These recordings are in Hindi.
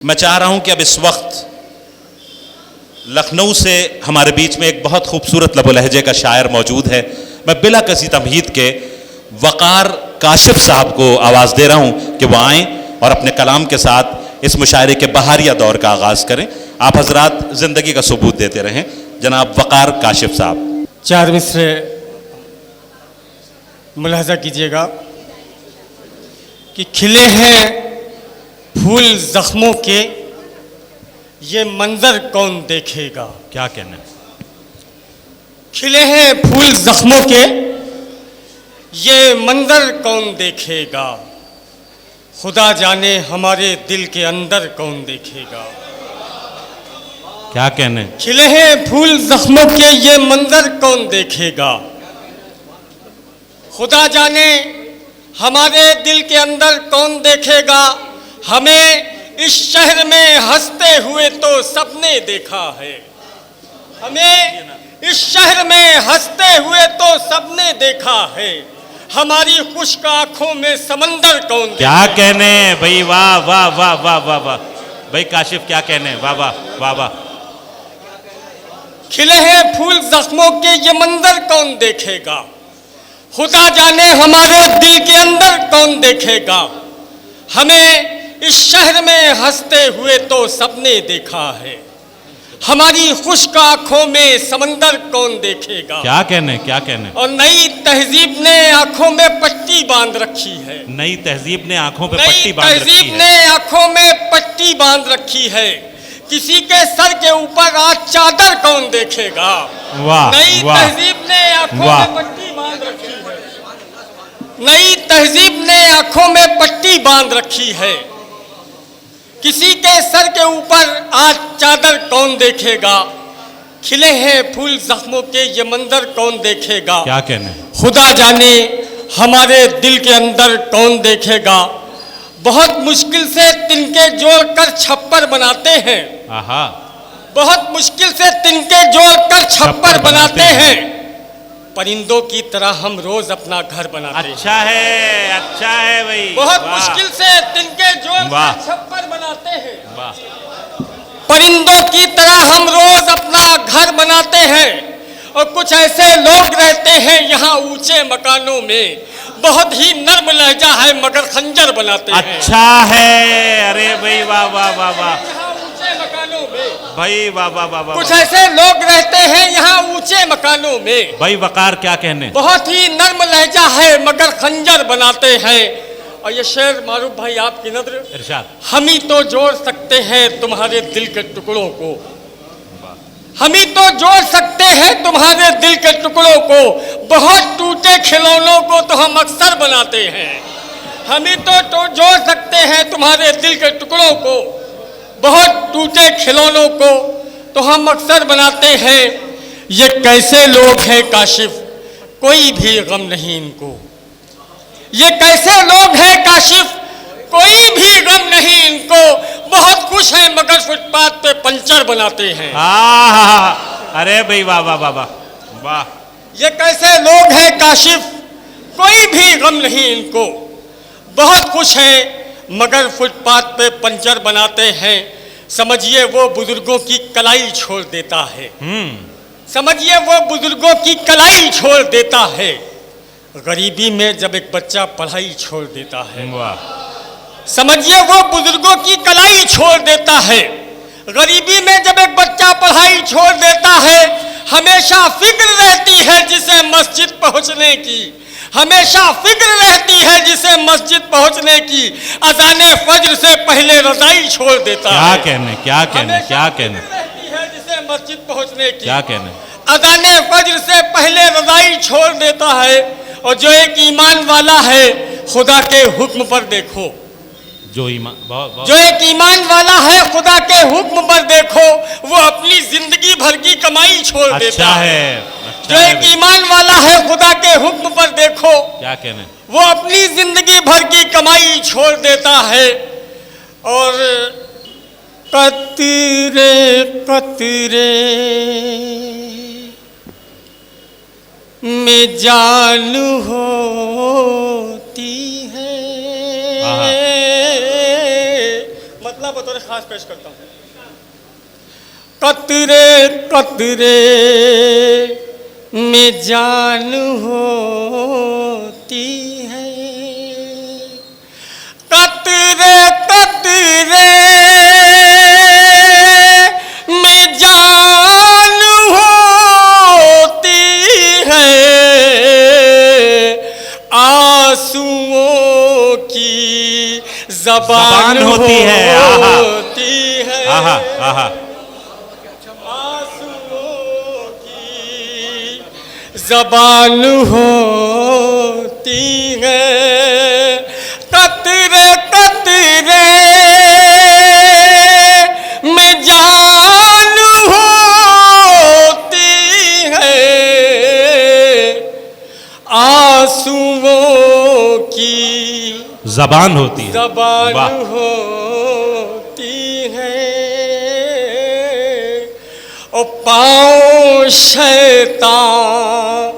मैं चाह रहा हूं कि अब इस वक्त लखनऊ से हमारे बीच में एक बहुत खूबसूरत लबो लहजे का शायर मौजूद है। मैं बिला किसी तमहीद के वक़ार काशिफ साहब को आवाज़ दे रहा हूं कि वो आएँ और अपने कलाम के साथ इस मुशायरे के बहारिया दौर का आगाज़ करें। आप हजरात ज़िंदगी का सबूत देते रहें। जनाब वक़ार काशिफ साहब। 4 मिसरे मुलाहजा कीजिएगा कि खिले हैं फूल जख्मों के, ये मंजर कौन देखेगा। क्या कहना है? खिले हैं फूल जख्मों के, ये मंजर कौन देखेगा। खुदा जाने हमारे दिल के अंदर कौन देखेगा। क्या कहने? खिले हैं फूल जख्मों के, ये मंजर कौन देखेगा। खुदा जाने हमारे दिल के अंदर कौन देखेगा। हमें इस शहर में हंसते हुए तो सबने देखा है। हमें इस शहर में हंसते हुए तो सबने देखा है। हमारी खुश्क आंखों में समंदर कौन देखेगा। क्या कहने भाई, वाह वाह वाह वाह वाह वाह भाई काशिफ, क्या कहने, वाह वाह वाह वाह। खिले हैं फूल जख्मों के, ये मंजर कौन देखेगा। खुदा जाने हमारे दिल के अंदर कौन देखेगा। हमें इस शहर में हंसते हुए तो सबने देखा है। हमारी खुश्क आंखों में समंदर कौन देखेगा। क्या कहने, क्या कहने। और नई तहजीब ने आंखों में पट्टी बांध रखी है। नई तहजीब ने आंखों पे नई पट्टी बांध रखी तहजीब है। ने आंखों में पट्टी बांध रखी है। किसी के सर के ऊपर आज चादर कौन देखेगा। वाह नई वाह तहजीब ने आंखों वाह। में पट्टी बांध रखी है। नई तहजीब ने आंखों में पट्टी बांध रखी है। किसी के सर के ऊपर आज चादर कौन देखेगा। खिले हैं फूल जख्मों के, ये मंजर कौन देखेगा। क्या कहने। खुदा जाने हमारे दिल के अंदर कौन देखेगा। बहुत मुश्किल से तिनके जोड़कर छप्पर बनाते हैं। आहा। बहुत मुश्किल से तिनके जोड़कर छप्पर बनाते हैं। परिंदों की तरह हम रोज अपना घर बनाते हैं। अच्छा है भाई। बहुत वाह। मुश्किल से तिनके जोड़कर वाह। छप्पर बनाते हैं। वाह। परिंदों की तरह हम रोज अपना घर बनाते हैं। और कुछ ऐसे लोग रहते हैं यहाँ ऊंचे मकानों में, बहुत ही नर्म लहजा है मगर खंजर बनाते हैं। अच्छा है। अरे भाई वाह वाह वाह वाह यहाँ ऊंचे मकानों में भाई, वाह वाह वाह वाह। कुछ ऐसे लोग रहते हैं यहाँ ऊंचे मकानों में। भाई वकार, क्या कहने। बहुत ही नर्म लहजा है मगर खंजर बनाते हैं। और ये शेर मारूफ भाई आपकी नजर। इरशाद। हम ही तो जोड़ सकते हैं तुम्हारे दिल के टुकड़ों को। हम ही तो जोड़ सकते हैं तुम्हारे दिल के टुकड़ों को। बहुत टूटे खिलौनों को तो हम अक्सर बनाते हैं। हम ही तो जोड़ सकते हैं तुम्हारे दिल के टुकड़ों को। बहुत टूटे खिलौनों को तो हम अक्सर बनाते हैं। ये कैसे लोग हैं काशिफ, कोई भी गम नहीं इनको। ये कैसे लोग हैं काशिफ, कोई भी गम नहीं इनको। बहुत खुश हैं मगर फुटपाथ पे पंचर बनाते हैं। अरे भाई वाह वाह वाह वाह वाह। ये कैसे लोग हैं काशिफ, कोई भी गम नहीं इनको। बहुत खुश हैं मगर फुटपाथ पे पंचर बनाते हैं। समझिए वो बुजुर्गों की कलाई छोड़ देता है। समझिए वो बुजुर्गों की कलाई छोड़ देता है। गरीबी में जब एक बच्चा पढ़ाई छोड़ देता है। वाह। समझिए वो बुजुर्गों की कलाई छोड़ देता है। गरीबी में जब एक बच्चा पढ़ाई छोड़ देता है। हमेशा फिक्र रहती है जिसे मस्जिद पहुंचने की। हमेशा फिक्र रहती है जिसे मस्जिद पहुंचने की। अज़ाने फज्र से पहले रज़ाई छोड़ देता है। क्या कहने, क्या कहने, क्या कहने। रहती है जिसे मस्जिद पहुंचने की। क्या कहने। अज़ाने फज्र से पहले रज़ाई छोड़ देता है। और जो एक ईमान वाला है खुदा के हुक्म पर देखो। जो ईमान, बहुत जो एक ईमान वाला है खुदा के हुक्म पर देखो, वो अपनी जिंदगी भर की कमाई छोड़ देता है। अच्छा जो है एक भाई। ईमान वाला है खुदा के हुक्म पर देखो, क्या कहने। वो अपनी जिंदगी भर की कमाई छोड़ देता है। और कतरे कतरे में जान होती है। मतलब बतौर खास पेश करता हूँ। कतरे कतरे में जान होती है, कतरे कतरे में जान होती है, आंसुओं की ज़बान होती है। आहा आहा, आंसुओं की ज़बान होती है, कतरे कतरे में जान होती है, आंसुओं की जबान होती है। ज़बान वाह। होती है। ओ पाँव शैतान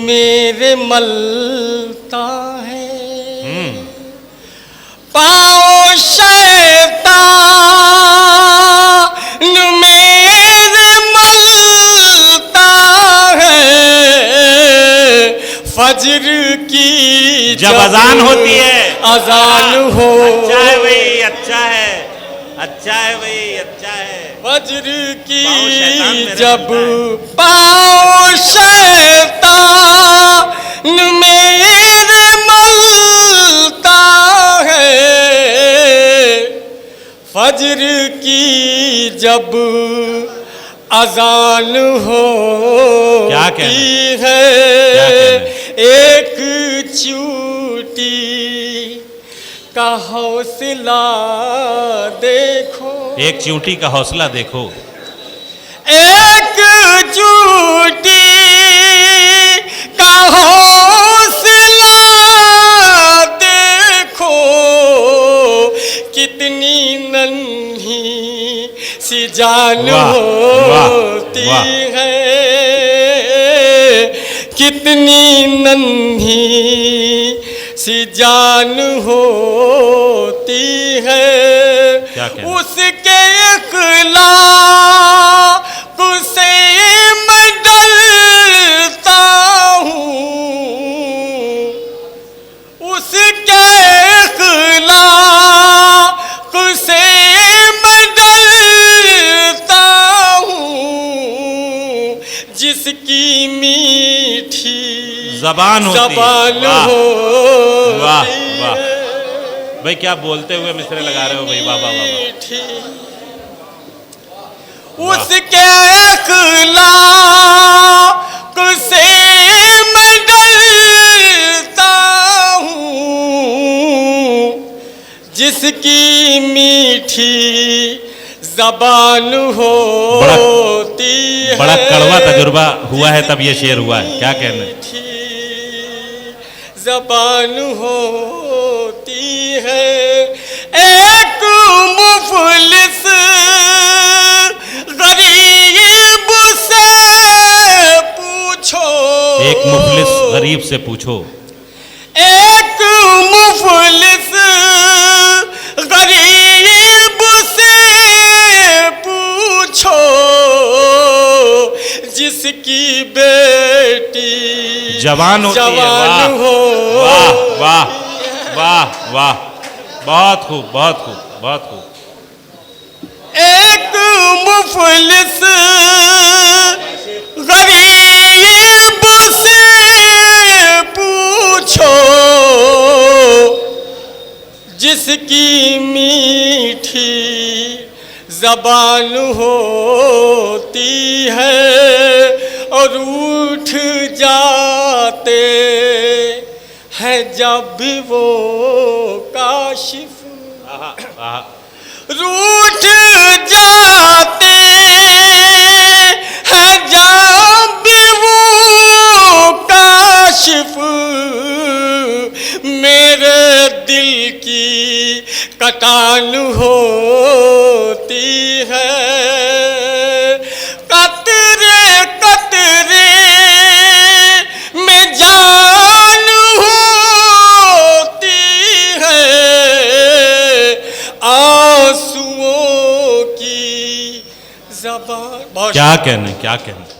मेरे मलता है, पाँव शैतान मेरे मलता है, फज्र की जब अजान होती है, अजान हो, अच्छा है भाई, अच्छा है, अच्छा है भाई, अच्छा है। फज्र की पाँव शैतान मेरे जब मलता पाँव शैतान मेरे मलता है, फज्र की जब अजान होती है, एक चूटी का हौसला देखो, एक चींटी का हौसला देखो, एक चूटी का हौसला देखो, कितनी नन्ही सी जान होती है, कितनी नन्ही सी जान होती है, उसके इखलाक से मैं डरता हूँ, उसके इखलाक से मैं डरता हूँ, जिसकी मीठी जबान होती है। हो। वाह वाह भाई, क्या बोलते हुए मिसरे लगा रहे हो भाई, वाह वाह वाह। उसके इखलाक से मैं डरता हूँ, जिसकी मीठी जबान होती है। बड़ा कड़वा तजुर्बा हुआ है तब ये शेर हुआ है, क्या कहना है। जबान होती है, एक मुफलिस गरीब से पूछो, एक मुफलिस गरीब से पूछो, एक मुफलिस गरीब से पूछो, जिसकी बेटी जवान होती है। वाह वाह वाह वाह, बहुत खूब बहुत खूब बहुत खूब। एक मुफलिस गरीब से पूछो, जिसकी मीठी जबान होती है, और उठ जाते हैं जब भी वो काशिफ, रूठ जाते हैं जब भी वो काशिफ, मेरे दिल की कटान होती है, कतरे कतरे में जान होती है, आंसुओं जबान बहुत क्या कहने क्या कहने